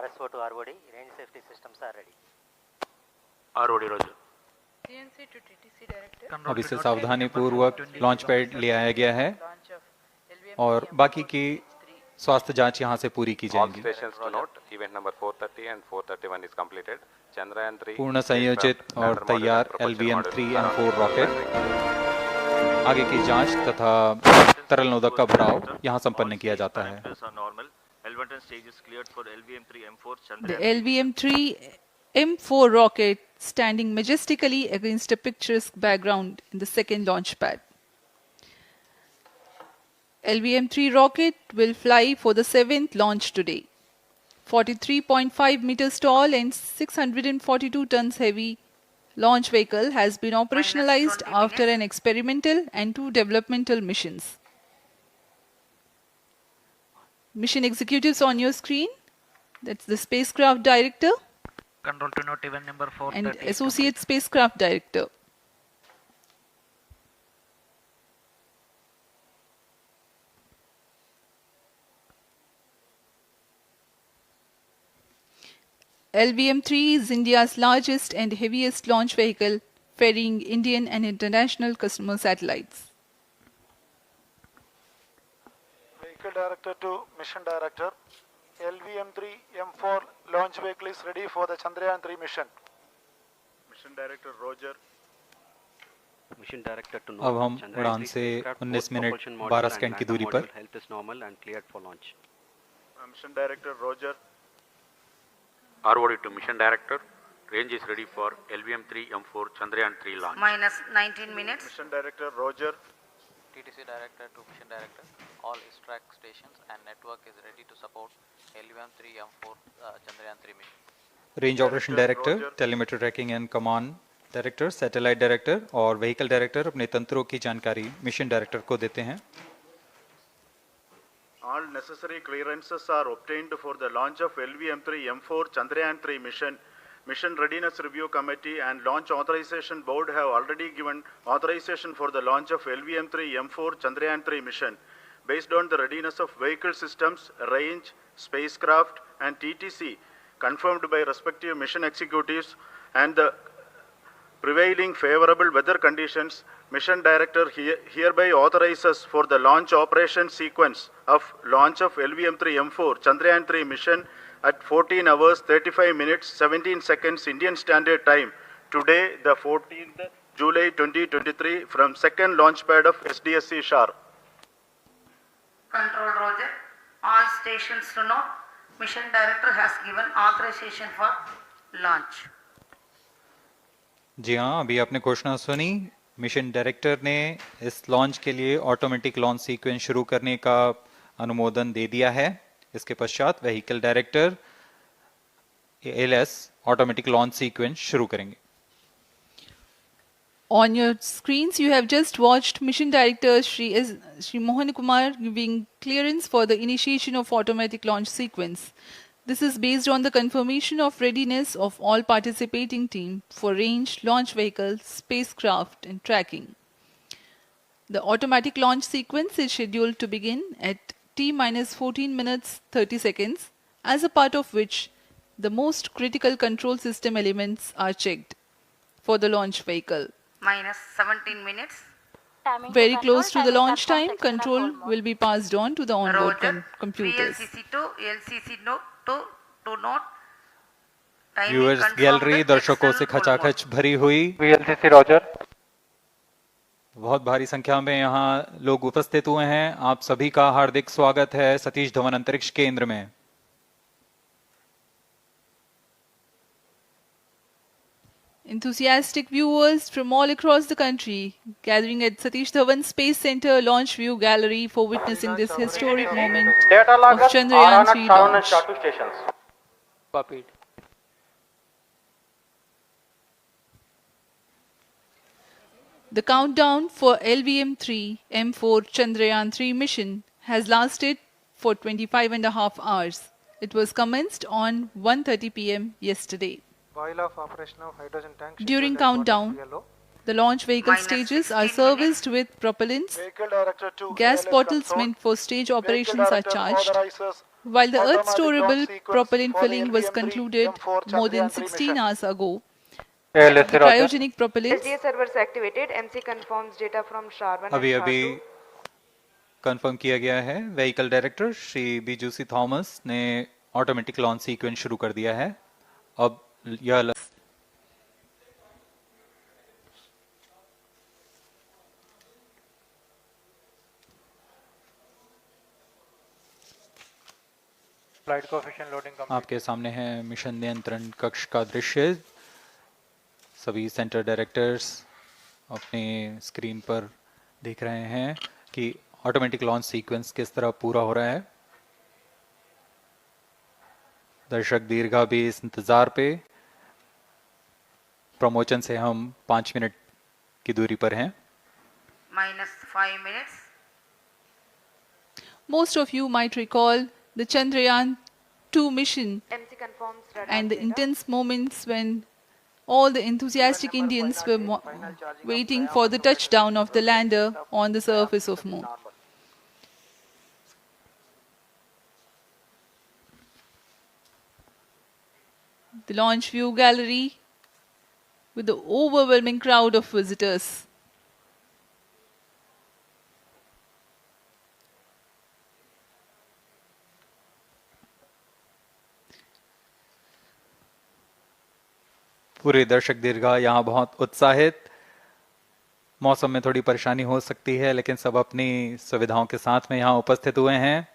RSO to ROD, range safety systems are ready. ROD Roger. CNC to TTC director. अब इसे सावधानी पूर्वक launch pad ले आया गया है और बाकी की स्वास्थ्य जांच यहां से पूरी की जाएगी। Stations to note, event number 430 and 431 is completed. Chandrayaan-3 पूर्ण संयोजित और तैयार LVM-3 and 4 रॉकेट, आगे की जांच तथा तरल नोदक का भराव यहां संपन्न किया जाता है। The LVM-3 M4 rocket standing majestically against a picturesque background in the second launch pad. LVM-3 rocket will fly for the 7th launch today. 43.5 meters tall and 642 tons heavy launch vehicle has been operationalized after an experimental and 2 developmental missions. Mission executives on your screen. That's the spacecraft director Control to note, event number 430 and associate spacecraft director. LVM-3 is India's largest and heaviest launch vehicle, ferrying Indian and international customer satellites. Vehicle Director to Mission Director. LVM-3 M4 launch vehicle is ready for the Chandrayaan-3 mission. Mission Director Roger. Mission Director to अब हम उड़ान से 19 minute 12 second की दूरी पर। Health is normal and cleared for launch. Mission Director Roger. ROD to Mission Director. Range is ready for LVM-3 M4 Chandrayaan-3 launch. Minus 19 minutes. Mission Director Roger. TTC Director to Mission Director. All ISRO stations and network is ready to support LVM-3 M4 Chandrayaan-3 mission. Range operation director, telemetry tracking and command director, satellite director और vehicle director अपने तंत्रों की जानकारी mission director को देते हैं। All necessary clearances are obtained for the launch of LVM-3 M4 Chandrayaan-3 mission. Mission Readiness Review Committee and Launch Authorization Board have already given authorization for the launch of LVM-3 M4 Chandrayaan-3 mission. Based on the readiness of vehicle systems, range, spacecraft and TTC confirmed by respective mission executives and the prevailing favorable weather conditions, Mission Director hereby authorizes for the launch operation sequence of launch of LVM-3 M4 Chandrayaan-3 mission at 14 hours 35 minutes 17 seconds Indian Standard Time today, the 14th July 2023 from second launch pad of SDSC Shar. Control Roger. All stations to note, Mission Director has given authorization for launch. जी हाँ, अभी आपने घोषणा सुनी। Mission director ने इस launch के लिए automatic launch sequence शुरू करने का अनुमोदन दे दिया है। इसके पश्चात vehicle director ALS automatic launch sequence शुरू करेंगे। On your screens, you have just watched Mission Director Shri Mohan Kumar giving clearance for the initiation of automatic launch sequence. This is based on the confirmation of readiness of all participating team for range, launch vehicles, spacecraft and tracking. The automatic launch sequence is scheduled to begin at T-14 minutes 30 seconds, as a part of which the most critical control system elements are checked for the launch vehicle. Minus 17 minutes. Very close to the launch time, control will be passed on to the onboard computers. VLCC to LCC to note. Viewers gallery दर्शकों से खचाखच भरी हुई। VLCC Roger. बहुत भारी संख्या में यहाँ लोग उपस्थित हुए हैं। आप सभी का हार्दिक स्वागत है सतीश धवन अंतरिक्ष केंद्र में। Enthusiastic viewers from all across the country gathering at Satish Dhawan Space Centre Launch View Gallery for witnessing this historic moment of Chandrayaan-3 launch. Copied. The countdown for LVM-3 M4 Chandrayaan-3 mission has lasted for 25.5 hours. It was commenced on 1:30 p.m. yesterday. While of operation of hydrogen tank. During countdown, the launch vehicle stages are serviced with propellants. Gas bottles meant for stage operations are charged. While the Earth Automatic launch storable sequence propellant for the filling was LVM-3 concluded M4 more than Chandrayaan-3 16 mission. hours ago, ALSC the Roger. cryogenic propellants SDA servers activated. MC confirms data from SHAR-1 and अभी अभी SHAR-2. Confirm किया गया है, vehicle director Shri बीजूसी Thomas ने automatic launch sequence शुरू कर दिया है। अब यह Flight coefficient loading complete. आपके सामने है मिशन नियंत्रण कक्ष का दृश्य। सभी सेंटर डायरेक्टर्स अपने स्क्रीन पर देख रहे हैं कि ऑटोमेटिक लॉन्च सीक्वेंस किस तरह पूरा हो रहा है। दर्शक दीर्घा भी इस इंतजार पे। प्रमोशन से हम 5 मिनट की दूरी पर हैं। -5 minutes. most of you might recall the Chandrayaan-2 mission MC confirms radar and the data. intense moments when all the enthusiastic Indians were waiting for the touchdown of the lander on the surface of Moon. The launch view gallery with the overwhelming crowd of visitors. पूरे दर्शक दीर्घा यहाँ बहुत उत्साहित। मौसम में थोड़ी परेशानी हो सकती है, लेकिन सब अपनी सुविधाओं के साथ में यहाँ उपस्थित हुए हैं।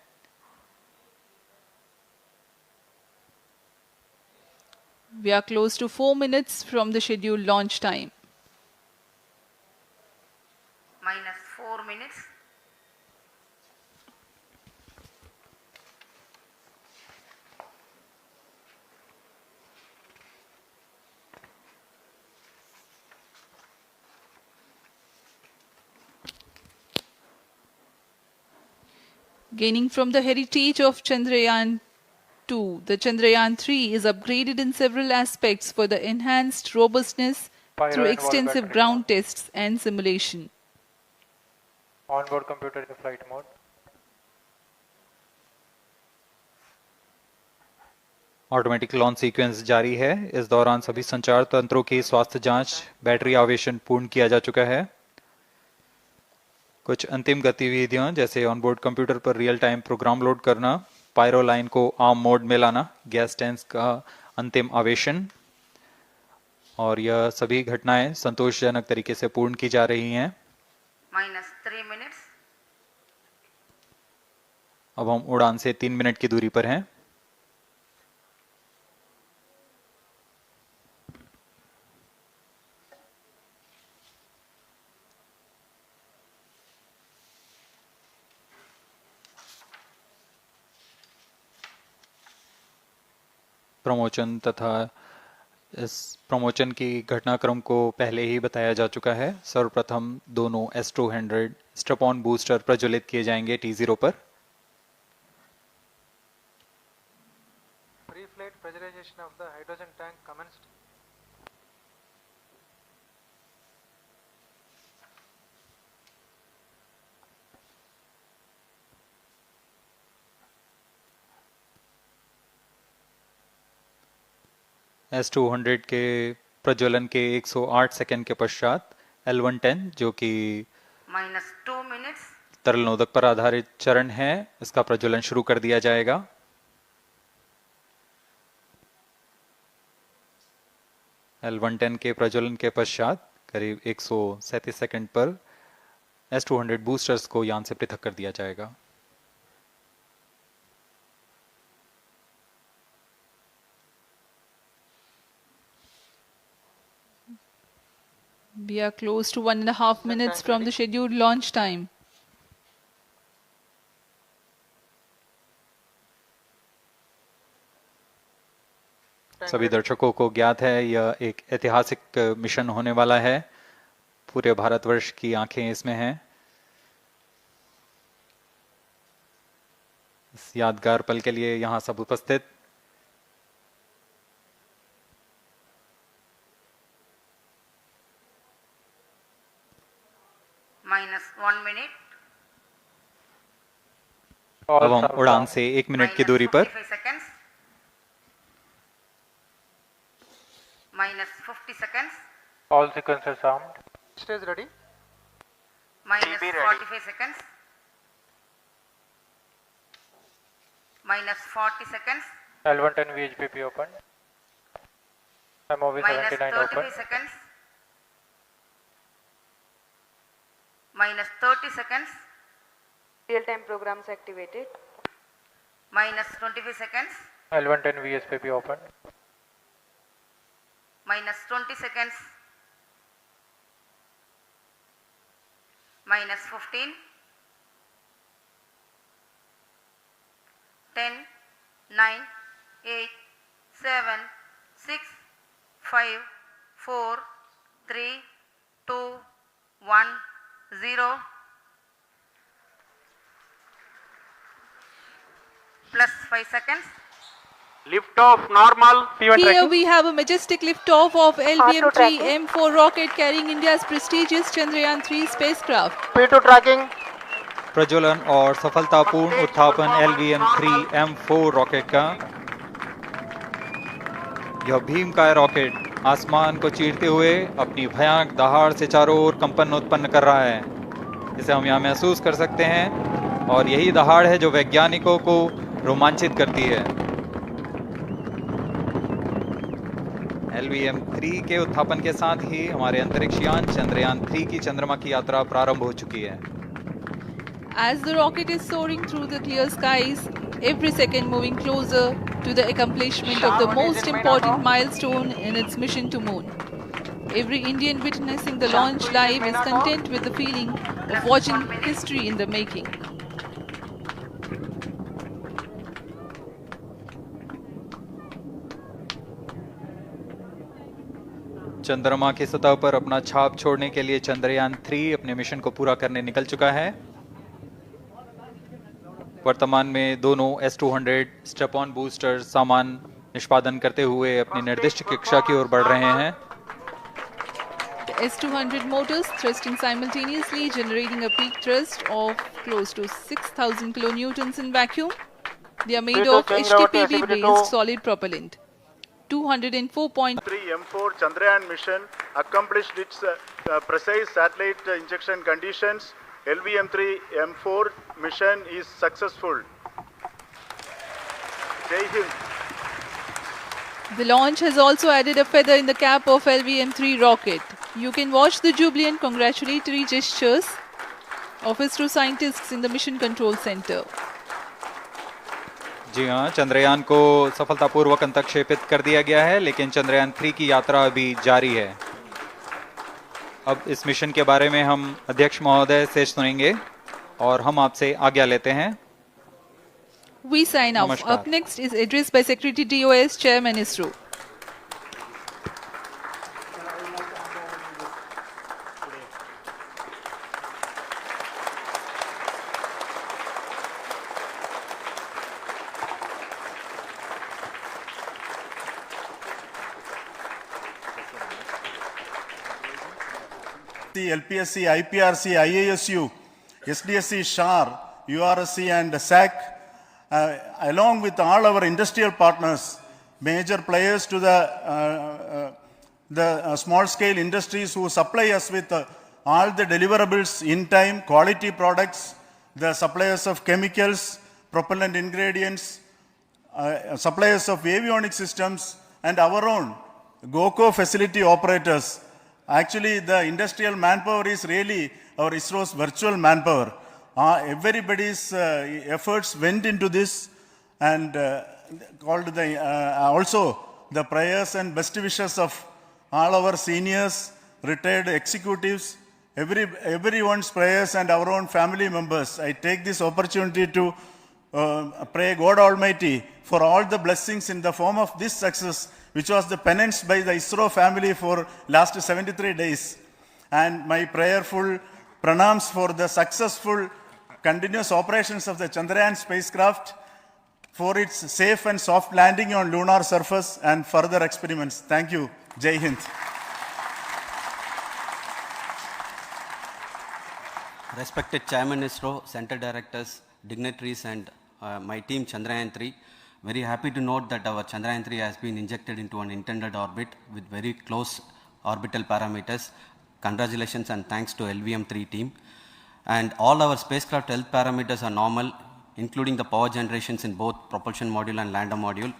We are close to 4 minutes from the scheduled launch time. -4 minutes. Gaining from the heritage of Chandrayaan-2, the Chandrayaan-3 is upgraded in several aspects for the enhanced robustness Pyro through and extensive wall ground tests and simulation. Onboard computer in flight mode. Automatic launch sequence जारी है। इस दौरान सभी संचार तंत्रों की स्वास्थ्य जांच, बैटरी आवेशन पूर्ण किया जा चुका है। कुछ अंतिम गतिविधियां जैसे ऑनबोर्ड कंप्यूटर पर रियल टाइम प्रोग्राम लोड करना, पायरो लाइन को आर्म मोड में लाना, गैस टैंक का अंतिम आवेशन, और यह सभी घटनाएं संतोषजनक तरीके से पूर्ण की जा रही हैं। -3 minutes. अब हम उड़ान से 3 मिनट की दूरी पर हैं। प्रमोशन तथा इस प्रमोशन की घटनाक्रम को पहले ही बताया जा चुका है। सर्वप्रथम दोनों S200 स्ट्रप-ऑन बूस्टर प्रज्वलित किए जाएंगे T0 पर। Pre-flight pressurization of the hydrogen tank commenced. S200 के प्रज्वलन के 108 सेकंड के पश्चात L110 जो कि -2 minutes. तरल नोदक पर आधारित चरण है, इसका प्रज्वलन शुरू कर दिया जाएगा। L110 के प्रज्वलन के पश्चात करीब 137 सेकंड पर S200 बूस्टर्स को यान से पृथक कर दिया जाएगा। We are close to 1.5 minutes from the scheduled launch time. सभी दर्शकों को ज्ञात है यह एक ऐतिहासिक मिशन होने वाला है। पूरे भारतवर्ष की आंखें इसमें हैं। इस यादगार पल के लिए यहाँ सब उपस्थित। -1 minute. अब हम उड़ान से 1 मिनट की दूरी पर -55 seconds. -50 seconds. All sequences armed. Stage ready. -45 seconds. -40 seconds. L110 VHPP open. MOV 79 -35 open. seconds. -30 seconds. Real-time programs activated. -25 seconds. L110 VSPP open. -20 seconds. -15. 10, 9, 8, 7, 6, 5, 4, 3, 2, 1, 0. Plus 5 seconds. Lift off normal. Here we have a majestic liftoff of LVM-3 M4 rocket carrying India's prestigious Chandrayaan-3 spacecraft. P2 tracking. प्रज्वलन और सफलतापूर्ण उत्थापन LVM-3 M4 rocket का। यह भीमकाय rocket आसमान को चीरते हुए अपनी भयानक दहाड़ से चारों ओर कंपन उत्पन्न कर रहा है। इसे हम यहाँ महसूस कर सकते हैं और यही दहाड़ है जो वैज्ञानिकों को रोमांचित करती है। LVM-3 के उत्थापन के साथ ही हमारे अंतरिक्ष यान चंद्रयान-3 की चंद्रमा की यात्रा प्रारंभ हो चुकी है। As the rocket is soaring through the clear skies, every second moving closer to the accomplishment of the most important milestone in its mission to moon. Every Indian witnessing the launch live is content with the feeling of watching history in the making. चंद्रमा की सतह पर अपना छाप छोड़ने के लिए चंद्रयान-3 अपने मिशन को पूरा करने निकल चुका है। वर्तमान में दोनों S-200 स्टेप ऑन बूस्टर सामान निष्पादन करते हुए अपनी निर्दिष्ट कक्षा की ओर बढ़ रहे हैं। The S-200 motors thrusting simultaneously, generating a peak thrust of close to 6,000 kilonewtons in vacuum. They are made of HTPB-based solid propellant. 204.3 M4 Chandrayaan mission accomplished its precise satellite injection conditions. LVM-3 M4 mission is successful. Jai Hind. The launch has also added a feather in the cap of LVM-3 rocket. You can watch the jubilant congratulatory gestures of ISRO scientists in the Mission Control Center. जी हाँ, चंद्रयान को सफलतापूर्वक अंतक्षेपित कर दिया गया है, लेकिन चंद्रयान-3 की यात्रा अभी जारी है। अब इस मिशन के बारे में हम अध्यक्ष महोदय से सुनेंगे और हम आपसे आज्ञा लेते हैं। We sign off. Up next is address by Secretary DOS, Chairman ISRO. LPSC, IPRC, IASU, SDSC, SHAR, URSC and SAC, along with all our industrial partners, major players to the small scale industries who supply us with all the deliverables in time, quality products, the suppliers of chemicals, propellant ingredients, suppliers of avionics systems, and our own GOCO facility operators. Actually, the industrial manpower is really our ISRO's virtual manpower. Everybody's efforts went into this, and also the prayers and best wishes of all our seniors, retired executives, everyone's prayers and our own family members. I take this opportunity to pray God Almighty for all the blessings in the form of this success, which was the penance by the ISRO family for last 73 days. And my prayerful pranams for the successful continuous operations of the Chandrayaan spacecraft, for its safe and soft landing on lunar surface and further experiments. Thank you. Jai Hind. Respected Chairman ISRO, Center Directors, dignitaries and my team Chandrayaan-3. Very happy to note that our Chandrayaan-3 has been injected into an intended orbit with very close orbital parameters. Congratulations and thanks to LVM-3 team. And all our spacecraft health parameters are normal, including the power generations in both propulsion module and lander module.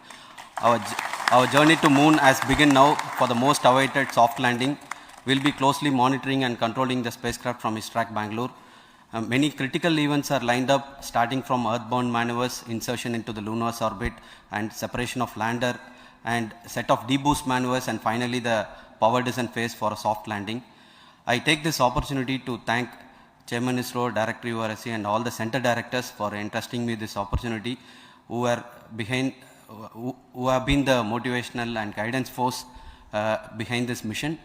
Our journey to moon has begun now for the most awaited soft landing. We'll be closely monitoring and controlling the spacecraft from ISRO Bangalore. Many critical events are lined up, starting from earthbound maneuvers, insertion into the lunar's orbit, and separation of lander, and set of deboost maneuvers, and finally the power descent phase for a soft landing. I take this opportunity to thank Chairman ISRO, Director URSC, and all the center directors for entrusting me this opportunity, who have been the motivational and guidance force behind this mission.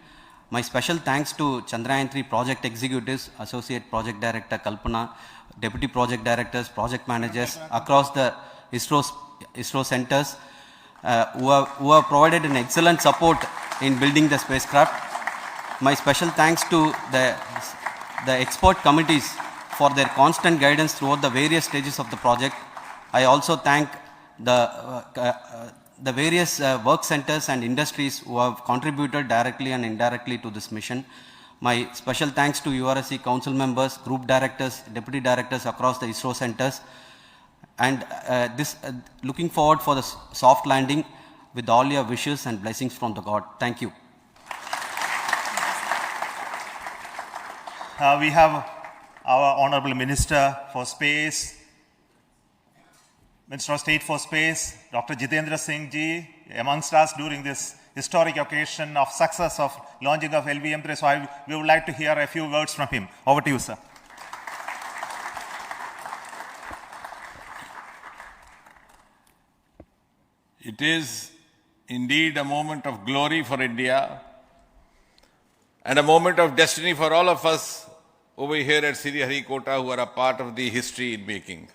My special thanks to Chandrayaan-3 project executives, Associate Project Director Kalpana, Deputy Project Directors, Project Managers across the ISRO centers who have provided an excellent support in building the spacecraft. My special thanks to the expert committees for their constant guidance throughout the various stages of the project. I also thank the various work centers and industries who have contributed directly and indirectly to this mission. My special thanks to URSC council members, group directors, deputy directors across the ISRO centers, and looking forward for the soft landing with all your wishes and blessings from the God. Thank you. We have our Honorable Minister for Space, Minister of State for Space, Dr. Jitendra Singh ji, amongst us during this historic occasion of success of launching of LVM-3. So we would like to hear a few words from him. Over to you, sir. It is indeed a moment of glory for India and a moment of destiny for all of us over here at Sriharikota who are a part of the history in making.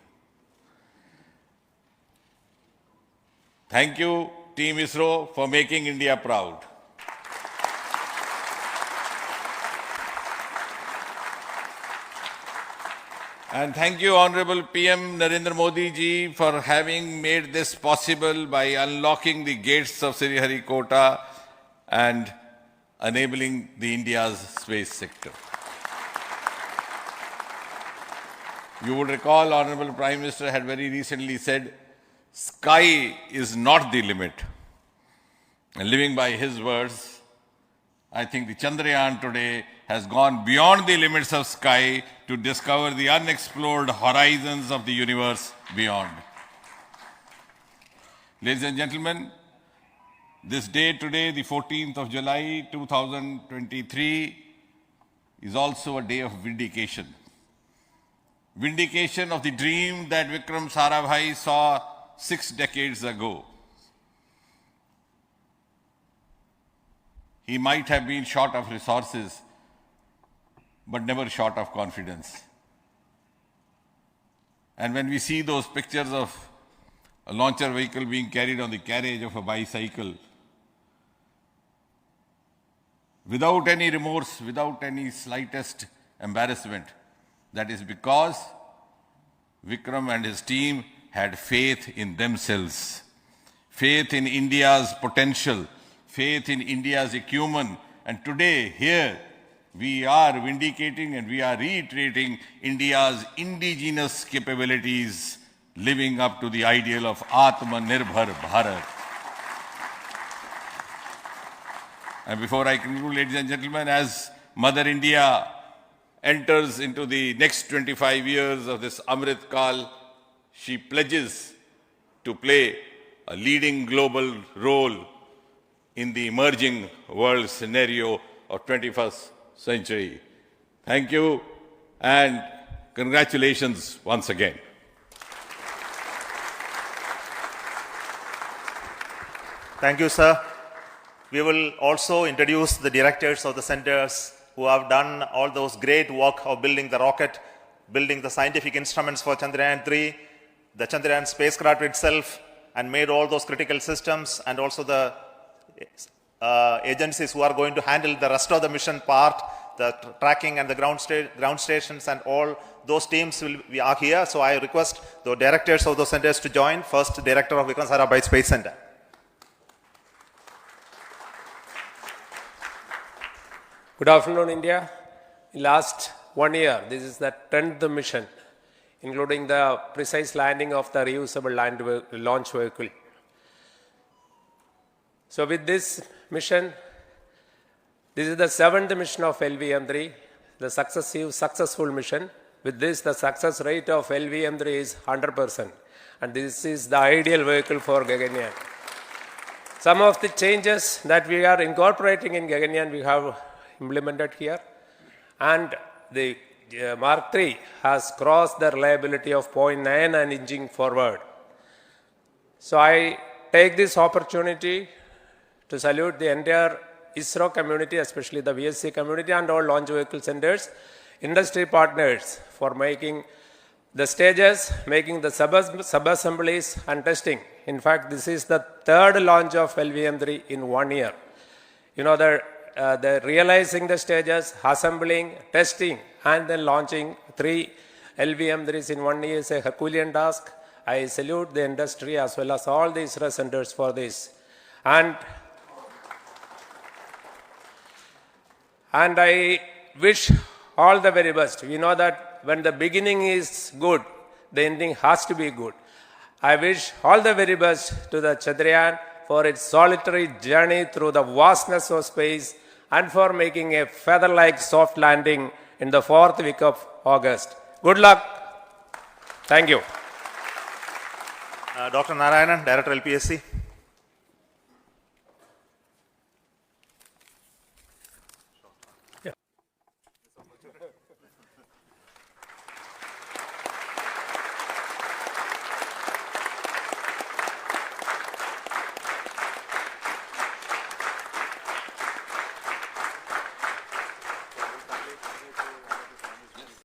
Thank you, Team ISRO, for making India proud. And thank you, Honorable PM Narendra Modi ji, for having made this possible by unlocking the gates of Sriharikota and enabling the India's space sector. You would recall, Honorable Prime Minister had very recently said, sky is not the limit. And living by his words, I think the Chandrayaan today has gone beyond the limits of sky to discover the unexplored horizons of the universe beyond. Ladies and gentlemen, this day today, the 14th of July 2023, is also a day of vindication. Vindication of the dream that Vikram Sarabhai saw 6 decades ago. He might have been short of resources, but never short of confidence. And when we see those pictures of a launcher vehicle being carried on the carriage of a bicycle, without any remorse, without any slightest embarrassment, that is because Vikram and his team had faith in themselves, faith in India's potential, faith in India's acumen. And today, here, we are vindicating and we are reiterating India's indigenous capabilities, living up to the ideal of Atmanirbhar Bharat. And before I conclude, ladies and gentlemen, as Mother India enters into the next 25 years of this Amrit Kal, she pledges to play a leading global role in the emerging world scenario of 21st century. Thank you and congratulations once again. Thank you, sir. We will also introduce the directors of the centers who have done all those great work of building the rocket, building the scientific instruments for Chandrayaan-3, the Chandrayaan spacecraft itself, and made all those critical systems, and also the agencies who are going to handle the rest of the mission part the tracking and the ground stations and all those teams are here. So I request the directors of those centers to join. First, Director of Vikram Sarabhai Space Centre. Good afternoon, India. In last 1 year, this is the 10th mission, including the precise landing of the reusable launch vehicle. So with this mission, this is the 7th mission of LVM-3, the successful mission. With this, the success rate of LVM-3 is 100%. And this is the ideal vehicle for Gaganyaan. Some of the changes that we are incorporating in Gaganyaan, we have implemented here. And the Mark III has crossed the reliability of 0.9 and inching forward. So I take this opportunity to salute the entire ISRO community, especially the VSC community and all launch vehicle centers, industry partners for making the stages, making the sub-assemblies and testing. In fact, this is the 3rd launch of LVM-3 in 1 year. You know, the realizing the stages, assembling, testing, and then launching 3 LVM-3s in 1 year is a Herculean task. I salute the industry as well as all the ISRO centers for this. And I wish all the very best. We know that when the beginning is good, the ending has to be good. I wish all the very best to the Chandrayaan for its solitary journey through the vastness of space and for making a feather-like soft landing in the 4th week of August. Good luck. Thank you. Dr. Narayanan, Director LPSC.